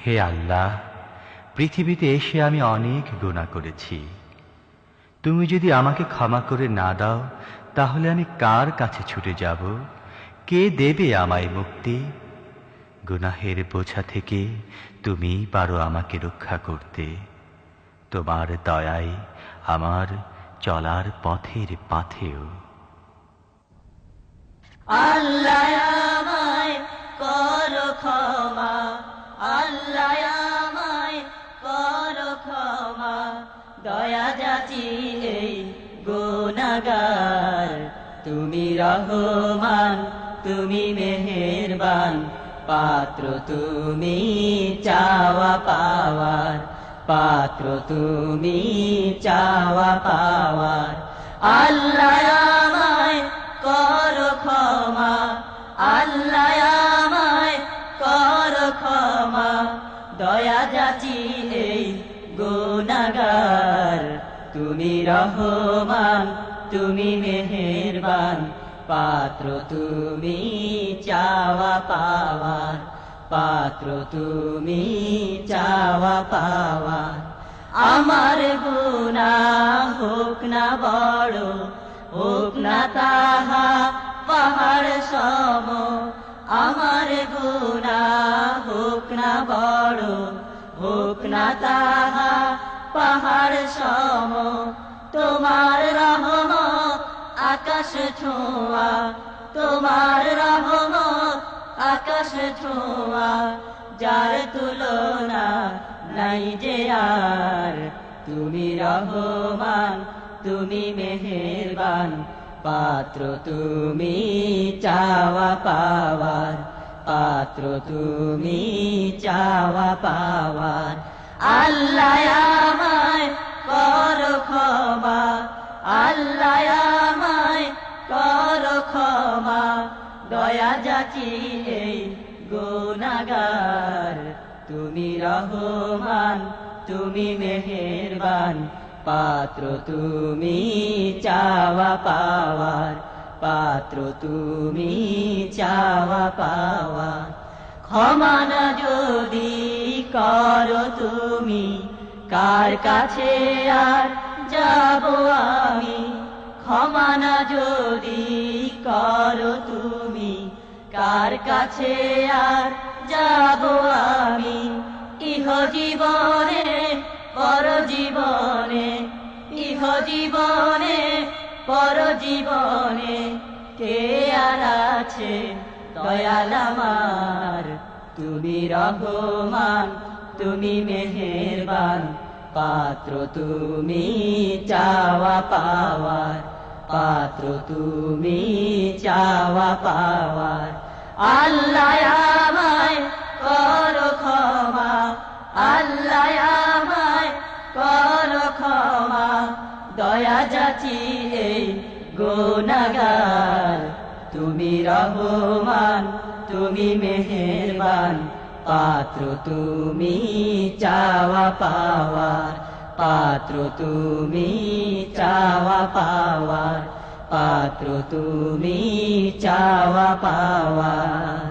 হে আল্লাহ, পৃথিবীতে এসে আমি অনেক গুনাহ করেছি। তুমি যদি আমাকে ক্ষমা করে না দাও, তাহলে আমি কার কাছে ছুটে যাব? কে দেবে আমায় মুক্তি? গুনাহের বোঝা থেকে তুমি পারো আমাকে রক্ষা করতে। তোমার দয়ায় আমার চলার পথের পাথেও। আল্লাহ আমায় করো ক্ষমা, আল্লাহ আমায় করো ক্ষমা, দয়া যাচি এই গুনাহগার। তুমি রহমান, তুমি মেহেরবান, পাত্র তুমি চাওয়া পাওয়ার, পাত্র তুমি চাওয়া পাওয়ার। আল্লাহ আমায় করো ক্ষমা, আল্লাহ আমায় করো ক্ষমা, দয়া যাচি এই গুনাহগার। তুমি রহমান, তুমি মেহেরবান, পাত্র তুমি চাওয়া পাওয়ার, পাত্র তুমি চাওয়া পাওয়ার। আমার গুনাহ হোক না বড়, হোক না তাহা পাহাড় সম, আমার গুনাহ হোক না বড়, হোক না তাহা পাহাড় সম। তোমার রহমত আকাশ ছোঁয়া, তোমার রহমত আকাশ ছোঁয়া, যার তুলনা নাই যে আর। তুমি রহমান, তুমি মেহেরবান, পাত্র তুমি চাওয়া পাওয়ার, পাত্র তুমি চাওয়া পাওয়ার। আল্লাহ আমায় করো ক্ষমা, আল্লাহ আমায় করো ক্ষমা, দয়া যাচি এই গুনাহগার। তুমি রহমান, তুমি মেহেরবান, পাত্র তুমি চাওয়া পাওয়ার, পাত্র তুমি চাওয়া পাওয়ার। ক্ষমা না যদি করো তুমি, কার কাছে আর যাব আমি? ক্ষমা না যদি করো তুমি, কার কাছে আর যাব আমি? ইহ জীবনে পর জীবনে, ইহ জীবনে পর জীবনে, কে আর আছে দয়াল আমার? তুমি রহমান, তুমি মেহেরবান, পাত্র তুমি চাওয়া পাওয়ার, পাত্র তুমি চাওয়া পাওয়ার। আল্লাহ আমায় করো ক্ষমা, আল্লাহ আমায় করো ক্ষমা, দয়া যাচি এই গুনাহগার। তুমি রহমান, তুমি মেহেরবান, পাত্র তুমি চাওয়া পাওয়ার, পাত্র তুমি চাওয়া পাওয়ার, পাত্র তুমি চাওয়া পাওয়ার।